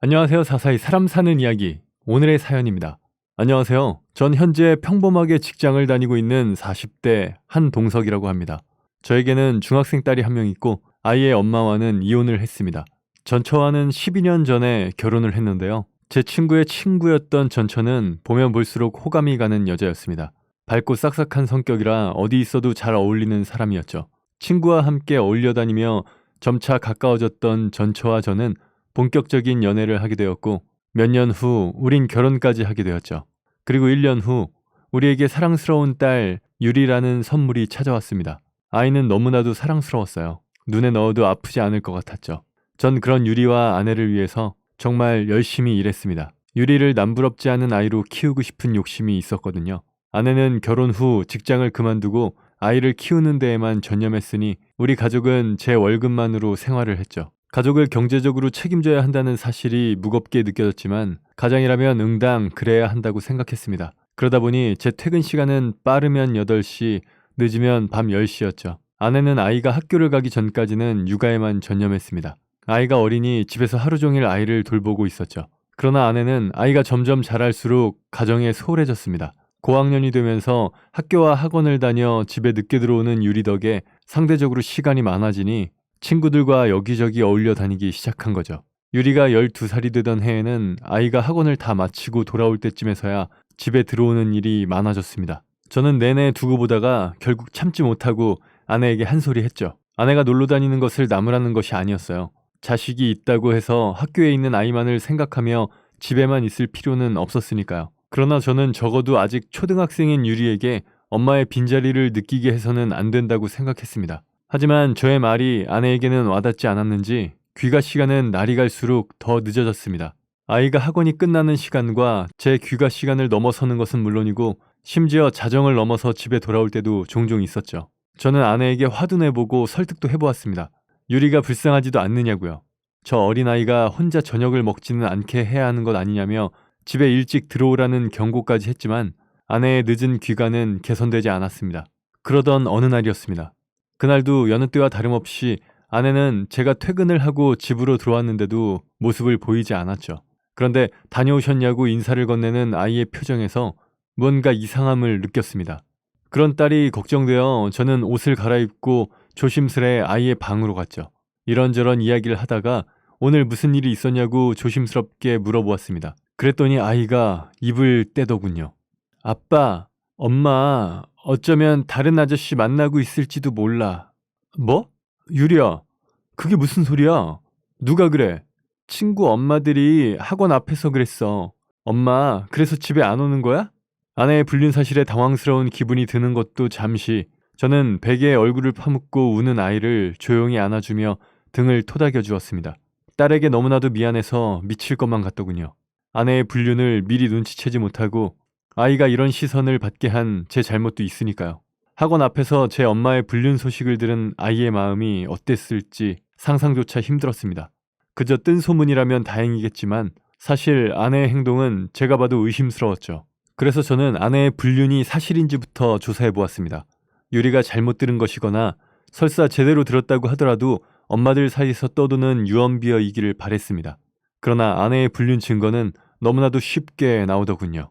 안녕하세요. 사사의 사람 사는 이야기 오늘의 사연입니다. 안녕하세요. 전 현재 평범하게 직장을 다니고 있는 40대 한동석이라고 합니다. 저에게는 중학생 딸이 한 명 있고 아이의 엄마와는 이혼을 했습니다. 전처와는 12년 전에 결혼을 했는데요. 제 친구의 친구였던 전처는 보면 볼수록 호감이 가는 여자였습니다. 밝고 싹싹한 성격이라 어디 있어도 잘 어울리는 사람이었죠. 친구와 함께 어울려 다니며 점차 가까워졌던 전처와 저는 본격적인 연애를 하게 되었고 몇 년 후 우린 결혼까지 하게 되었죠. 그리고 1년 후 우리에게 사랑스러운 딸 유리라는 선물이 찾아왔습니다. 아이는 너무나도 사랑스러웠어요. 눈에 넣어도 아프지 않을 것 같았죠. 전 그런 유리와 아내를 위해서 정말 열심히 일했습니다. 유리를 남부럽지 않은 아이로 키우고 싶은 욕심이 있었거든요. 아내는 결혼 후 직장을 그만두고 아이를 키우는 데에만 전념했으니 우리 가족은 제 월급만으로 생활을 했죠. 가족을 경제적으로 책임져야 한다는 사실이 무겁게 느껴졌지만 가장이라면 응당 그래야 한다고 생각했습니다. 그러다 보니 제 퇴근 시간은 빠르면 8시, 늦으면 밤 10시였죠. 아내는 아이가 학교를 가기 전까지는 육아에만 전념했습니다. 아이가 어리니 집에서 하루 종일 아이를 돌보고 있었죠. 그러나 아내는 아이가 점점 자랄수록 가정에 소홀해졌습니다. 고학년이 되면서 학교와 학원을 다녀 집에 늦게 들어오는 유리 덕에 상대적으로 시간이 많아지니 친구들과 여기저기 어울려 다니기 시작한 거죠. 유리가 12살이 되던 해에는 아이가 학원을 다 마치고 돌아올 때쯤에서야 집에 들어오는 일이 많아졌습니다. 저는 내내 두고 보다가 결국 참지 못하고 아내에게 한 소리 했죠. 아내가 놀러 다니는 것을 나무라는 것이 아니었어요. 자식이 있다고 해서 학교에 있는 아이만을 생각하며 집에만 있을 필요는 없었으니까요. 그러나 저는 적어도 아직 초등학생인 유리에게 엄마의 빈자리를 느끼게 해서는 안 된다고 생각했습니다. 하지만 저의 말이 아내에게는 와닿지 않았는지 귀가 시간은 날이 갈수록 더 늦어졌습니다. 아이가 학원이 끝나는 시간과 제 귀가 시간을 넘어서는 것은 물론이고 심지어 자정을 넘어서 집에 돌아올 때도 종종 있었죠. 저는 아내에게 화도 내보고 설득도 해보았습니다. 유리가 불쌍하지도 않느냐고요. 저 어린아이가 혼자 저녁을 먹지는 않게 해야 하는 것 아니냐며 집에 일찍 들어오라는 경고까지 했지만 아내의 늦은 귀가는 개선되지 않았습니다. 그러던 어느 날이었습니다. 그날도 여느 때와 다름없이 아내는 제가 퇴근을 하고 집으로 들어왔는데도 모습을 보이지 않았죠. 그런데 다녀오셨냐고 인사를 건네는 아이의 표정에서 무언가 이상함을 느꼈습니다. 그런 딸이 걱정되어 저는 옷을 갈아입고 조심스레 아이의 방으로 갔죠. 이런저런 이야기를 하다가 오늘 무슨 일이 있었냐고 조심스럽게 물어보았습니다. 그랬더니 아이가 입을 떼더군요. 아빠, 엄마, 어쩌면 다른 아저씨 만나고 있을지도 몰라. 뭐? 유리야, 그게 무슨 소리야? 누가 그래? 친구 엄마들이 학원 앞에서 그랬어. 엄마, 그래서 집에 안 오는 거야? 아내의 불륜 사실에 당황스러운 기분이 드는 것도 잠시 저는 베개에 얼굴을 파묻고 우는 아이를 조용히 안아주며 등을 토닥여 주었습니다. 딸에게 너무나도 미안해서 미칠 것만 같더군요. 아내의 불륜을 미리 눈치채지 못하고 아이가 이런 시선을 받게 한 제 잘못도 있으니까요. 학원 앞에서 제 엄마의 불륜 소식을 들은 아이의 마음이 어땠을지 상상조차 힘들었습니다. 그저 뜬 소문이라면 다행이겠지만 사실 아내의 행동은 제가 봐도 의심스러웠죠. 그래서 저는 아내의 불륜이 사실인지부터 조사해 보았습니다. 유리가 잘못 들은 것이거나 설사 제대로 들었다고 하더라도 엄마들 사이에서 떠도는 유언비어이기를 바랬습니다. 그러나 아내의 불륜 증거는 너무나도 쉽게 나오더군요.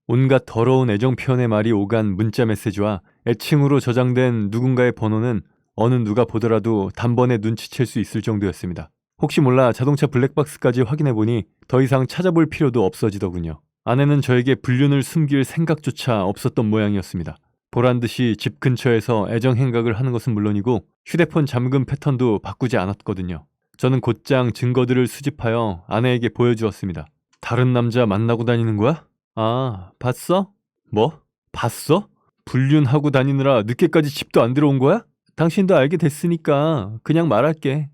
온갖 더러운 애정 표현의 말이 오간 문자 메시지와 애칭으로 저장된 누군가의 번호는 어느 누가 보더라도 단번에 눈치챌 수 있을 정도였습니다. 혹시 몰라 자동차 블랙박스까지 확인해보니 더 이상 찾아볼 필요도 없어지더군요. 아내는 저에게 불륜을 숨길 생각조차 없었던 모양이었습니다. 보란듯이 집 근처에서 애정 행각을 하는 것은 물론이고 휴대폰 잠금 패턴도 바꾸지 않았거든요. 저는 곧장 증거들을 수집하여 아내에게 보여주었습니다. 다른 남자 만나고 다니는 거야? 아, 봤어? 뭐? 봤어? 불륜하고 다니느라 늦게까지 집도 안 들어온 거야? 당신도 알게 됐으니까 그냥 말할게.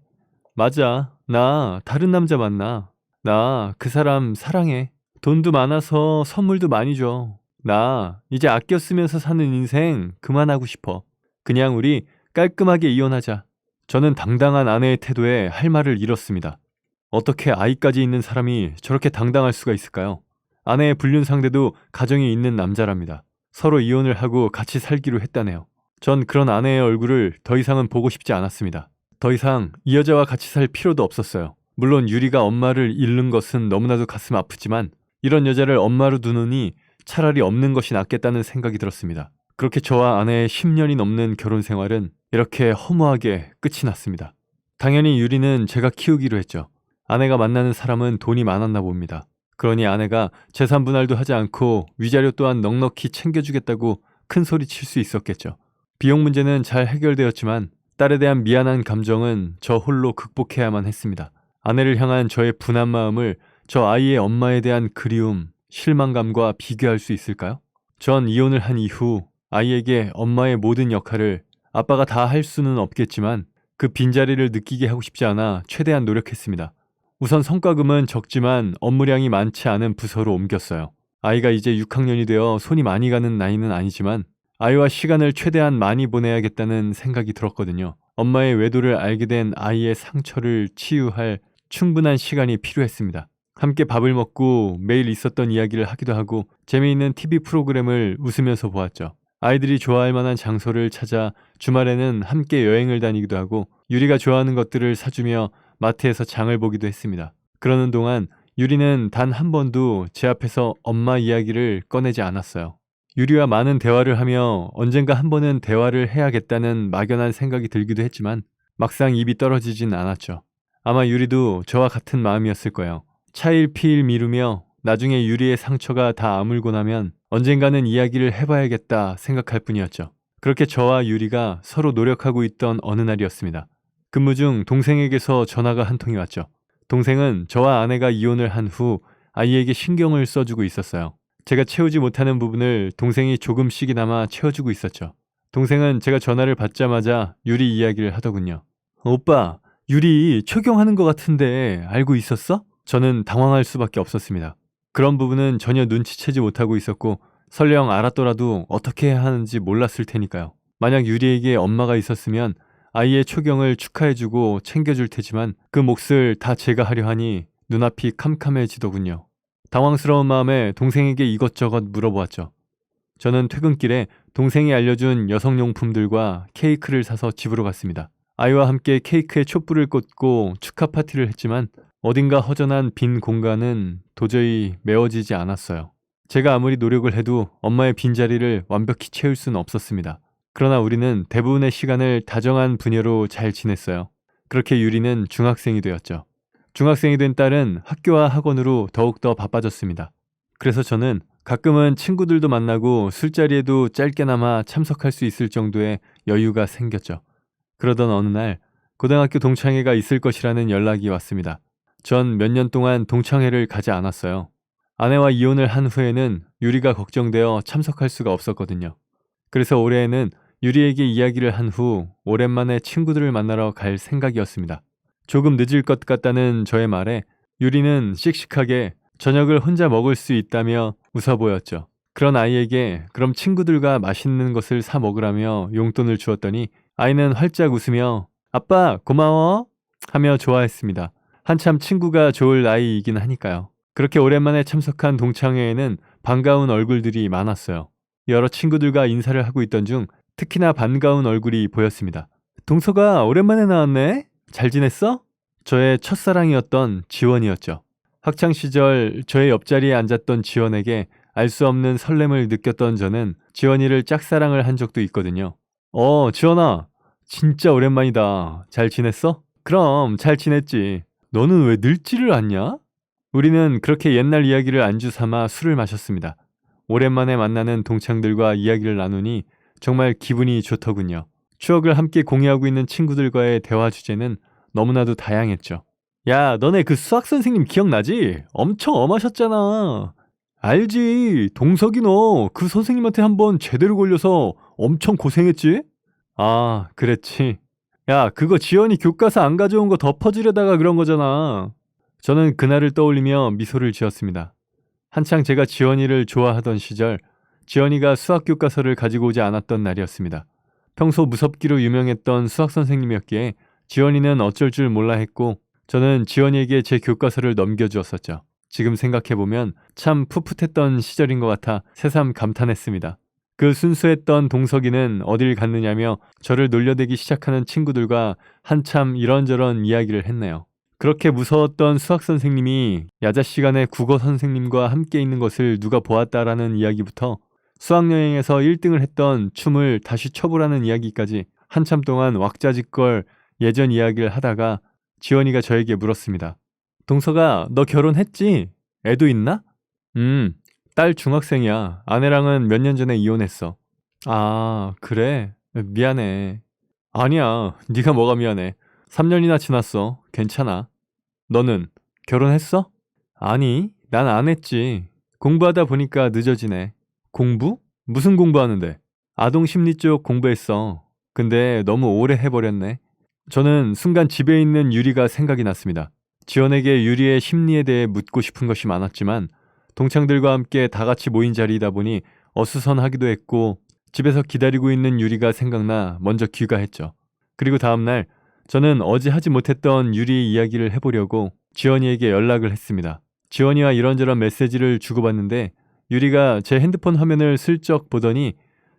맞아. 나 다른 남자 만나. 나 그 사람 사랑해. 돈도 많아서 선물도 많이 줘. 나 이제 아껴 쓰면서 사는 인생 그만하고 싶어. 그냥 우리 깔끔하게 이혼하자. 저는 당당한 아내의 태도에 할 말을 잃었습니다. 어떻게 아이까지 있는 사람이 저렇게 당당할 수가 있을까요? 아내의 불륜 상대도 가정이 있는 남자랍니다. 서로 이혼을 하고 같이 살기로 했다네요. 전 그런 아내의 얼굴을 더 이상은 보고 싶지 않았습니다. 더 이상 이 여자와 같이 살 필요도 없었어요. 물론 유리가 엄마를 잃는 것은 너무나도 가슴 아프지만 이런 여자를 엄마로 두느니 차라리 없는 것이 낫겠다는 생각이 들었습니다. 그렇게 저와 아내의 10년이 넘는 결혼 생활은 이렇게 허무하게 끝이 났습니다. 당연히 유리는 제가 키우기로 했죠. 아내가 만나는 사람은 돈이 많았나 봅니다. 그러니 아내가 재산 분할도 하지 않고 위자료 또한 넉넉히 챙겨주겠다고 큰 소리 칠 수 있었겠죠. 비용 문제는 잘 해결되었지만 딸에 대한 미안한 감정은 저 홀로 극복해야만 했습니다. 아내를 향한 저의 분한 마음을 저 아이의 엄마에 대한 그리움, 실망감과 비교할 수 있을까요? 전 이혼을 한 이후 아이에게 엄마의 모든 역할을 아빠가 다 할 수는 없겠지만 그 빈자리를 느끼게 하고 싶지 않아 최대한 노력했습니다. 우선 성과금은 적지만 업무량이 많지 않은 부서로 옮겼어요. 아이가 이제 6학년이 되어 손이 많이 가는 나이는 아니지만 아이와 시간을 최대한 많이 보내야겠다는 생각이 들었거든요. 엄마의 외도를 알게 된 아이의 상처를 치유할 충분한 시간이 필요했습니다. 함께 밥을 먹고 매일 있었던 이야기를 하기도 하고 재미있는 TV 프로그램을 웃으면서 보았죠. 아이들이 좋아할 만한 장소를 찾아 주말에는 함께 여행을 다니기도 하고 유리가 좋아하는 것들을 사주며 마트에서 장을 보기도 했습니다. 그러는 동안 유리는 단 한 번도 제 앞에서 엄마 이야기를 꺼내지 않았어요. 유리와 많은 대화를 하며 언젠가 한 번은 대화를 해야겠다는 막연한 생각이 들기도 했지만 막상 입이 떨어지진 않았죠. 아마 유리도 저와 같은 마음이었을 거예요. 차일피일 미루며 나중에 유리의 상처가 다 아물고 나면 언젠가는 이야기를 해봐야겠다 생각할 뿐이었죠. 그렇게 저와 유리가 서로 노력하고 있던 어느 날이었습니다. 근무 중 동생에게서 전화가 한 통이 왔죠. 동생은 저와 아내가 이혼을 한 후 아이에게 신경을 써주고 있었어요. 제가 채우지 못하는 부분을 동생이 조금씩이나마 채워주고 있었죠. 동생은 제가 전화를 받자마자 유리 이야기를 하더군요. 오빠, 유리 초경하는 것 같은데 알고 있었어? 저는 당황할 수밖에 없었습니다. 그런 부분은 전혀 눈치채지 못하고 있었고 설령 알았더라도 어떻게 해야 하는지 몰랐을 테니까요. 만약 유리에게 엄마가 있었으면 아이의 초경을 축하해주고 챙겨줄 테지만 그 몫을 다 제가 하려 하니 눈앞이 캄캄해지더군요. 당황스러운 마음에 동생에게 이것저것 물어보았죠. 저는 퇴근길에 동생이 알려준 여성용품들과 케이크를 사서 집으로 갔습니다. 아이와 함께 케이크에 촛불을 꽂고 축하 파티를 했지만 어딘가 허전한 빈 공간은 도저히 메워지지 않았어요. 제가 아무리 노력을 해도 엄마의 빈자리를 완벽히 채울 수는 없었습니다. 그러나 우리는 대부분의 시간을 다정한 부녀로 잘 지냈어요. 그렇게 유리는 중학생이 되었죠. 중학생이 된 딸은 학교와 학원으로 더욱더 바빠졌습니다. 그래서 저는 가끔은 친구들도 만나고 술자리에도 짧게나마 참석할 수 있을 정도의 여유가 생겼죠. 그러던 어느 날 고등학교 동창회가 있을 것이라는 연락이 왔습니다. 전 몇 년 동안 동창회를 가지 않았어요. 아내와 이혼을 한 후에는 유리가 걱정되어 참석할 수가 없었거든요. 그래서 올해에는 유리에게 이야기를 한 후 오랜만에 친구들을 만나러 갈 생각이었습니다. 조금 늦을 것 같다는 저의 말에 유리는 씩씩하게 저녁을 혼자 먹을 수 있다며 웃어 보였죠. 그런 아이에게 그럼 친구들과 맛있는 것을 사 먹으라며 용돈을 주었더니 아이는 활짝 웃으며 아빠 고마워 하며 좋아했습니다. 한참 친구가 좋을 나이이긴 하니까요. 그렇게 오랜만에 참석한 동창회에는 반가운 얼굴들이 많았어요. 여러 친구들과 인사를 하고 있던 중 특히나 반가운 얼굴이 보였습니다. 동서가 오랜만에 나왔네? 잘 지냈어? 저의 첫사랑이었던 지원이었죠. 학창시절 저의 옆자리에 앉았던 지원에게 알 수 없는 설렘을 느꼈던 저는 지원이를 짝사랑을 한 적도 있거든요. 지원아, 진짜 오랜만이다. 잘 지냈어? 그럼 잘 지냈지. 너는 왜 늙지를 않냐? 우리는 그렇게 옛날 이야기를 안주 삼아 술을 마셨습니다. 오랜만에 만나는 동창들과 이야기를 나누니 정말 기분이 좋더군요. 추억을 함께 공유하고 있는 친구들과의 대화 주제는 너무나도 다양했죠. 야, 너네 그 수학 선생님 기억나지? 엄청 엄하셨잖아. 알지. 동석이 너 그 선생님한테 한번 제대로 걸려서 엄청 고생했지? 아, 그랬지. 야, 그거 지연이 교과서 안 가져온 거 덮어주려다가 그런 거잖아. 저는 그날을 떠올리며 미소를 지었습니다. 한창 제가 지연이를 좋아하던 시절 지연이가 수학 교과서를 가지고 오지 않았던 날이었습니다. 평소 무섭기로 유명했던 수학 선생님이었기에 지연이는 어쩔 줄 몰라 했고 저는 지연이에게 제 교과서를 넘겨주었었죠. 지금 생각해보면 참 풋풋했던 시절인 것 같아 새삼 감탄했습니다. 그 순수했던 동석이는 어딜 갔느냐며 저를 놀려대기 시작하는 친구들과 한참 이런저런 이야기를 했네요. 그렇게 무서웠던 수학 선생님이 야자 시간에 국어 선생님과 함께 있는 것을 누가 보았다라는 이야기부터 수학여행에서 1등을 했던 춤을 다시 춰보라는 이야기까지 한참 동안 왁자지껄 예전 이야기를 하다가 지원이가 저에게 물었습니다. 동서가 너 결혼했지? 애도 있나? 딸 중학생이야. 아내랑은 몇 년 전에 이혼했어. 아, 그래? 미안해. 아니야, 네가 뭐가 미안해. 3년이나 지났어. 괜찮아. 너는 결혼했어? 아니, 난 안 했지. 공부하다 보니까 늦어지네. 공부? 무슨 공부하는데? 아동 심리 쪽 공부했어. 근데 너무 오래 해버렸네. 저는 순간 집에 있는 유리가 생각이 났습니다. 지원에게 유리의 심리에 대해 묻고 싶은 것이 많았지만 동창들과 함께 다 같이 모인 자리이다 보니 어수선하기도 했고 집에서 기다리고 있는 유리가 생각나 먼저 귀가했죠. 그리고 다음날 저는 어제 하지 못했던 유리의 이야기를 해보려고 지원이에게 연락을 했습니다. 지원이와 이런저런 메시지를 주고받는데 유리가 제 핸드폰 화면을 슬쩍 보더니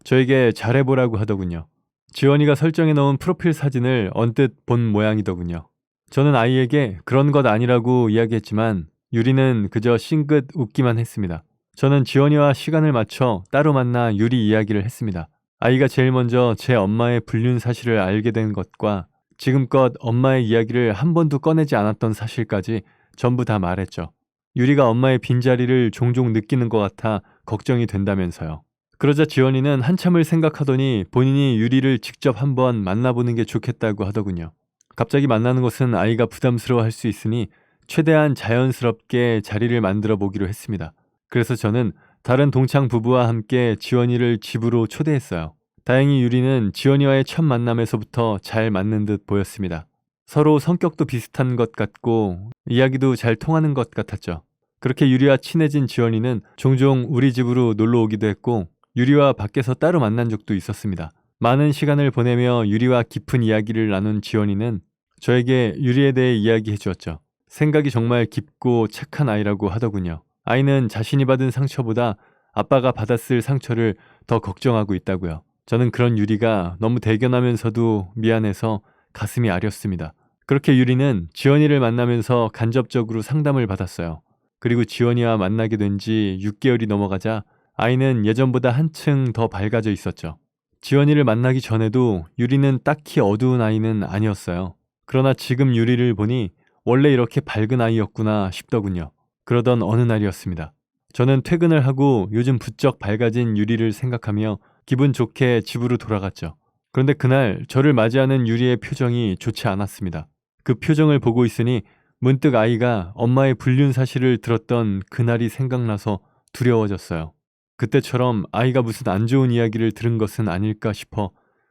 저에게 잘해보라고 하더군요. 지원이가 설정해 놓은 프로필 사진을 언뜻 본 모양이더군요. 저는 아이에게 그런 것 아니라고 이야기했지만 유리는 그저 싱긋 웃기만 했습니다. 저는 지원이와 시간을 맞춰 따로 만나 유리 이야기를 했습니다. 아이가 제일 먼저 제 엄마의 불륜 사실을 알게 된 것과 지금껏 엄마의 이야기를 한 번도 꺼내지 않았던 사실까지 전부 다 말했죠. 유리가 엄마의 빈자리를 종종 느끼는 것 같아 걱정이 된다면서요. 그러자 지원이는 한참을 생각하더니 본인이 유리를 직접 한번 만나보는 게 좋겠다고 하더군요. 갑자기 만나는 것은 아이가 부담스러워할 수 있으니 최대한 자연스럽게 자리를 만들어 보기로 했습니다. 그래서 저는 다른 동창 부부와 함께 지원이를 집으로 초대했어요. 다행히 유리는 지원이와의 첫 만남에서부터 잘 맞는 듯 보였습니다. 서로 성격도 비슷한 것 같고 이야기도 잘 통하는 것 같았죠. 그렇게 유리와 친해진 지원이는 종종 우리 집으로 놀러 오기도 했고 유리와 밖에서 따로 만난 적도 있었습니다. 많은 시간을 보내며 유리와 깊은 이야기를 나눈 지원이는 저에게 유리에 대해 이야기해 주었죠. 생각이 정말 깊고 착한 아이라고 하더군요. 아이는 자신이 받은 상처보다 아빠가 받았을 상처를 더 걱정하고 있다고요. 저는 그런 유리가 너무 대견하면서도 미안해서 가슴이 아렸습니다. 그렇게 유리는 지원이를 만나면서 간접적으로 상담을 받았어요. 그리고 지원이와 만나게 된 지 6개월이 넘어가자 아이는 예전보다 한층 더 밝아져 있었죠. 지원이를 만나기 전에도 유리는 딱히 어두운 아이는 아니었어요. 그러나 지금 유리를 보니 원래 이렇게 밝은 아이였구나 싶더군요. 그러던 어느 날이었습니다. 저는 퇴근을 하고 요즘 부쩍 밝아진 유리를 생각하며 기분 좋게 집으로 돌아갔죠. 그런데 그날 저를 맞이하는 유리의 표정이 좋지 않았습니다. 그 표정을 보고 있으니 문득 아이가 엄마의 불륜 사실을 들었던 그날이 생각나서 두려워졌어요. 그때처럼 아이가 무슨 안 좋은 이야기를 들은 것은 아닐까 싶어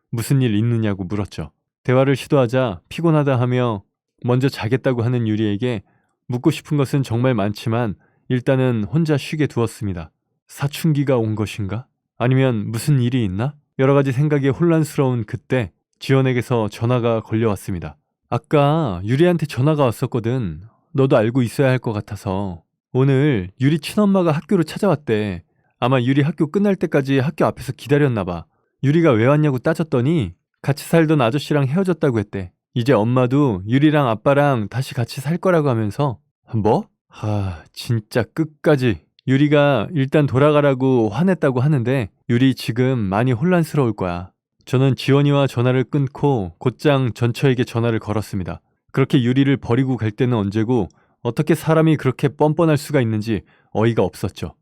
무슨 일 있느냐고 물었죠. 대화를 시도하자 피곤하다 하며 먼저 자겠다고 하는 유리에게 묻고 싶은 것은 정말 많지만 일단은 혼자 쉬게 두었습니다. 사춘기가 온 것인가? 아니면 무슨 일이 있나? 여러 가지 생각에 혼란스러운 그때 지원에게서 전화가 걸려왔습니다. 아까 유리한테 전화가 왔었거든. 너도 알고 있어야 할 것 같아서. 오늘 유리 친엄마가 학교로 찾아왔대. 아마 유리 학교 끝날 때까지 학교 앞에서 기다렸나 봐. 유리가 왜 왔냐고 따졌더니 같이 살던 아저씨랑 헤어졌다고 했대. 이제 엄마도 유리랑 아빠랑 다시 같이 살 거라고 하면서. 뭐? 진짜 끝까지. 유리가 일단 돌아가라고 화냈다고 하는데 유리 지금 많이 혼란스러울 거야. 저는 지원이와 전화를 끊고 곧장 전처에게 전화를 걸었습니다. 그렇게 유리를 버리고 갈 때는 언제고 어떻게 사람이 그렇게 뻔뻔할 수가 있는지 어이가 없었죠.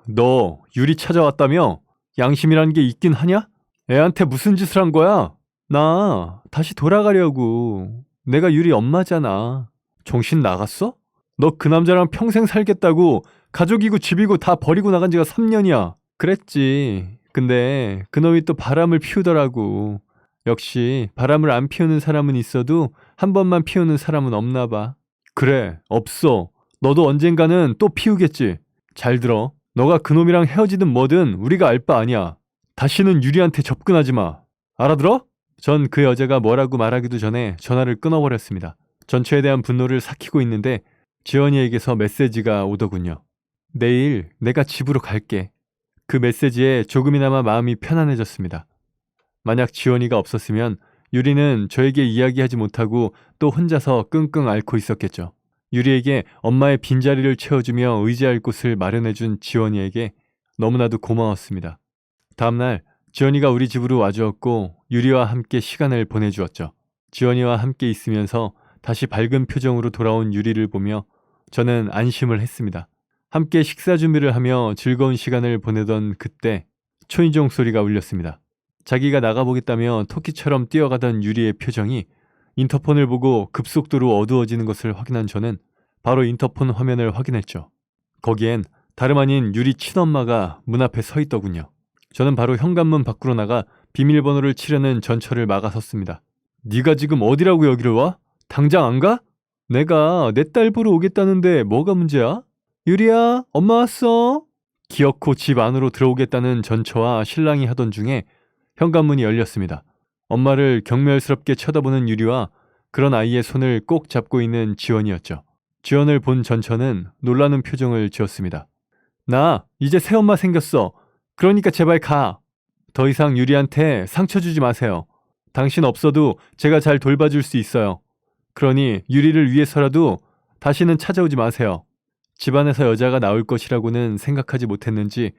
너 유리 찾아왔다며? 양심이라는 게 있긴 하냐? 애한테 무슨 짓을 한 거야? 나 다시 돌아가려고. 내가 유리 엄마잖아. 정신 나갔어? 너 그 남자랑 평생 살겠다고 가족이고 집이고 다 버리고 나간 지가 3년이야. 그랬지. 근데 그놈이 또 바람을 피우더라고. 역시 바람을 안 피우는 사람은 있어도 한 번만 피우는 사람은 없나 봐. 그래, 없어. 너도 언젠가는 또 피우겠지. 잘 들어. 너가 그놈이랑 헤어지든 뭐든 우리가 알 바 아니야. 다시는 유리한테 접근하지 마. 알아들어? 전 그 여자가 뭐라고 말하기도 전에 전화를 끊어버렸습니다. 전처에 대한 분노를 삭히고 있는데 지원이에게서 메시지가 오더군요. 내일 내가 집으로 갈게. 그 메시지에 조금이나마 마음이 편안해졌습니다. 만약 지원이가 없었으면 유리는 저에게 이야기하지 못하고 또 혼자서 끙끙 앓고 있었겠죠. 유리에게 엄마의 빈자리를 채워주며 의지할 곳을 마련해준 지원이에게 너무나도 고마웠습니다. 다음날 지원이가 우리 집으로 와주었고 유리와 함께 시간을 보내주었죠. 지원이와 함께 있으면서 다시 밝은 표정으로 돌아온 유리를 보며 저는 안심을 했습니다. 함께 식사 준비를 하며 즐거운 시간을 보내던 그때 초인종 소리가 울렸습니다. 자기가 나가보겠다며 토끼처럼 뛰어가던 유리의 표정이 인터폰을 보고 급속도로 어두워지는 것을 확인한 저는 바로 인터폰 화면을 확인했죠. 거기엔 다름 아닌 유리 친엄마가 문 앞에 서 있더군요. 저는 바로 현관문 밖으로 나가 비밀번호를 치려는 전철을 막아섰습니다. 네가 지금 어디라고 여기를 와? 당장 안 가? 내가 내 딸 보러 오겠다는데 뭐가 문제야? 유리야, 엄마 왔어. 기어코 집 안으로 들어오겠다는 전처와 신랑이 하던 중에 현관문이 열렸습니다. 엄마를 경멸스럽게 쳐다보는 유리와 그런 아이의 손을 꼭 잡고 있는 지원이었죠. 지원을 본 전처는 놀라는 표정을 지었습니다. 나 이제 새엄마 생겼어. 그러니까 제발 가. 더 이상 유리한테 상처 주지 마세요. 당신 없어도 제가 잘 돌봐줄 수 있어요. 그러니 유리를 위해서라도 다시는 찾아오지 마세요. 집안에서 여자가 나올 것이라고는 생각하지 못했는지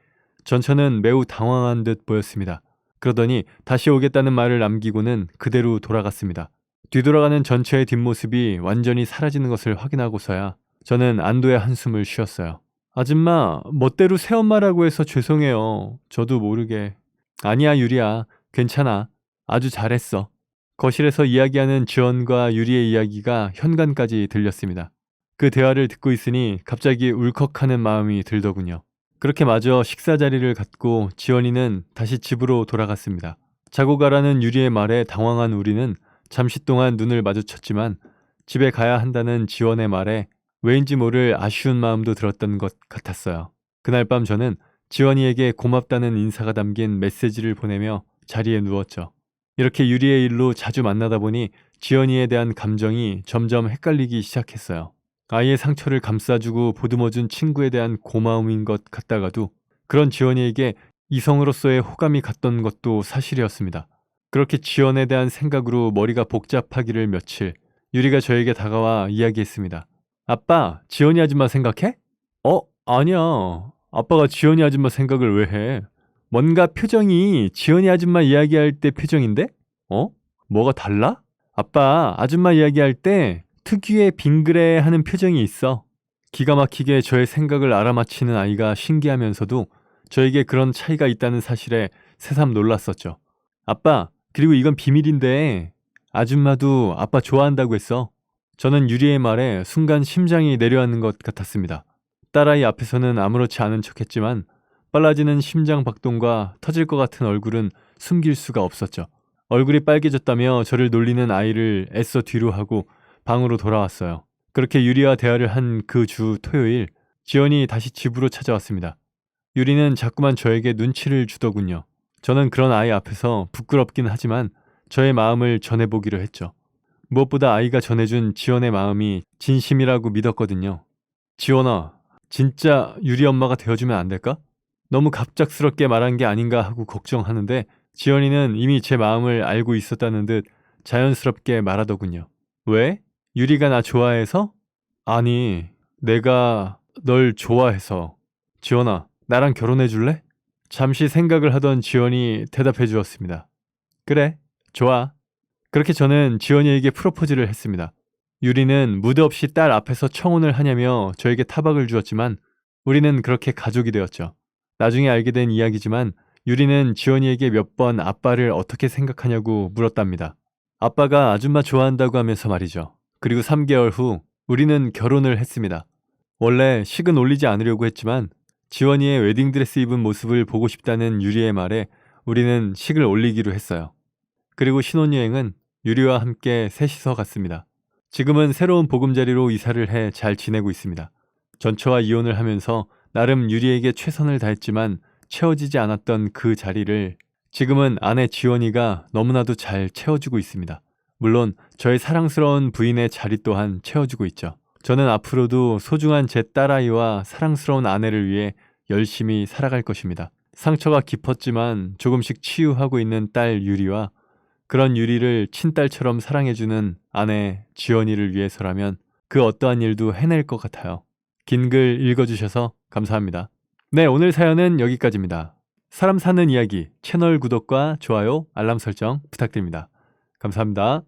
전처는 매우 당황한 듯 보였습니다. 그러더니 다시 오겠다는 말을 남기고는 그대로 돌아갔습니다. 뒤돌아가는 전처의 뒷모습이 완전히 사라지는 것을 확인하고서야 저는 안도의 한숨을 쉬었어요. 아줌마, 멋대로 새엄마라고 해서 죄송해요. 저도 모르게. 아니야, 유리야. 괜찮아. 아주 잘했어. 거실에서 이야기하는 지원과 유리의 이야기가 현관까지 들렸습니다. 그 대화를 듣고 있으니 갑자기 울컥하는 마음이 들더군요. 그렇게 마저 식사 자리를 갖고 지원이는 다시 집으로 돌아갔습니다. 자고 가라는 유리의 말에 당황한 우리는 잠시 동안 눈을 마주쳤지만 집에 가야 한다는 지원의 말에 왜인지 모를 아쉬운 마음도 들었던 것 같았어요. 그날 밤 저는 지원이에게 고맙다는 인사가 담긴 메시지를 보내며 자리에 누웠죠. 이렇게 유리의 일로 자주 만나다 보니 지원이에 대한 감정이 점점 헷갈리기 시작했어요. 아이의 상처를 감싸주고 보듬어준 친구에 대한 고마움인 것 같다가도 그런 지원이에게 이성으로서의 호감이 갔던 것도 사실이었습니다. 그렇게 지원에 대한 생각으로 머리가 복잡하기를 며칠 유리가 저에게 다가와 이야기했습니다. 아빠, 지원이 아줌마 생각해? 아니야. 아빠가 지원이 아줌마 생각을 왜 해? 뭔가 표정이 지원이 아줌마 이야기할 때 표정인데? 뭐가 달라? 아빠, 아줌마 이야기할 때 특유의 빙그레 하는 표정이 있어. 기가 막히게 저의 생각을 알아맞히는 아이가 신기하면서도 저에게 그런 차이가 있다는 사실에 새삼 놀랐었죠. 아빠, 그리고 이건 비밀인데 아줌마도 아빠 좋아한다고 했어. 저는 유리의 말에 순간 심장이 내려앉는 것 같았습니다. 딸아이 앞에서는 아무렇지 않은 척했지만 빨라지는 심장 박동과 터질 것 같은 얼굴은 숨길 수가 없었죠. 얼굴이 빨개졌다며 저를 놀리는 아이를 애써 뒤로 하고 방으로 돌아왔어요. 그렇게 유리와 대화를 한 그 주 토요일, 지원이 다시 집으로 찾아왔습니다. 유리는 자꾸만 저에게 눈치를 주더군요. 저는 그런 아이 앞에서 부끄럽긴 하지만 저의 마음을 전해보기로 했죠. 무엇보다 아이가 전해준 지원의 마음이 진심이라고 믿었거든요. 지원아, 진짜 유리 엄마가 되어주면 안 될까? 너무 갑작스럽게 말한 게 아닌가 하고 걱정하는데 지원이는 이미 제 마음을 알고 있었다는 듯 자연스럽게 말하더군요. 왜? 유리가 나 좋아해서? 아니, 내가 널 좋아해서. 지원아, 나랑 결혼해 줄래? 잠시 생각을 하던 지원이 대답해 주었습니다. 그래, 좋아. 그렇게 저는 지원이에게 프로포즈를 했습니다. 유리는 무드 없이 딸 앞에서 청혼을 하냐며 저에게 타박을 주었지만 우리는 그렇게 가족이 되었죠. 나중에 알게 된 이야기지만 유리는 지원이에게 몇 번 아빠를 어떻게 생각하냐고 물었답니다. 아빠가 아줌마 좋아한다고 하면서 말이죠. 그리고 3개월 후 우리는 결혼을 했습니다. 원래 식은 올리지 않으려고 했지만 지원이의 웨딩드레스 입은 모습을 보고 싶다는 유리의 말에 우리는 식을 올리기로 했어요. 그리고 신혼여행은 유리와 함께 셋이서 갔습니다. 지금은 새로운 보금자리로 이사를 해 잘 지내고 있습니다. 전처와 이혼을 하면서 나름 유리에게 최선을 다했지만 채워지지 않았던 그 자리를 지금은 아내 지원이가 너무나도 잘 채워주고 있습니다. 물론 저의 사랑스러운 부인의 자리 또한 채워주고 있죠. 저는 앞으로도 소중한 제 딸아이와 사랑스러운 아내를 위해 열심히 살아갈 것입니다. 상처가 깊었지만 조금씩 치유하고 있는 딸 유리와 그런 유리를 친딸처럼 사랑해주는 아내 지연이를 위해서라면 그 어떠한 일도 해낼 것 같아요. 긴 글 읽어주셔서 감사합니다. 네, 오늘 사연은 여기까지입니다. 사람 사는 이야기 채널 구독과 좋아요, 알람 설정 부탁드립니다. 감사합니다.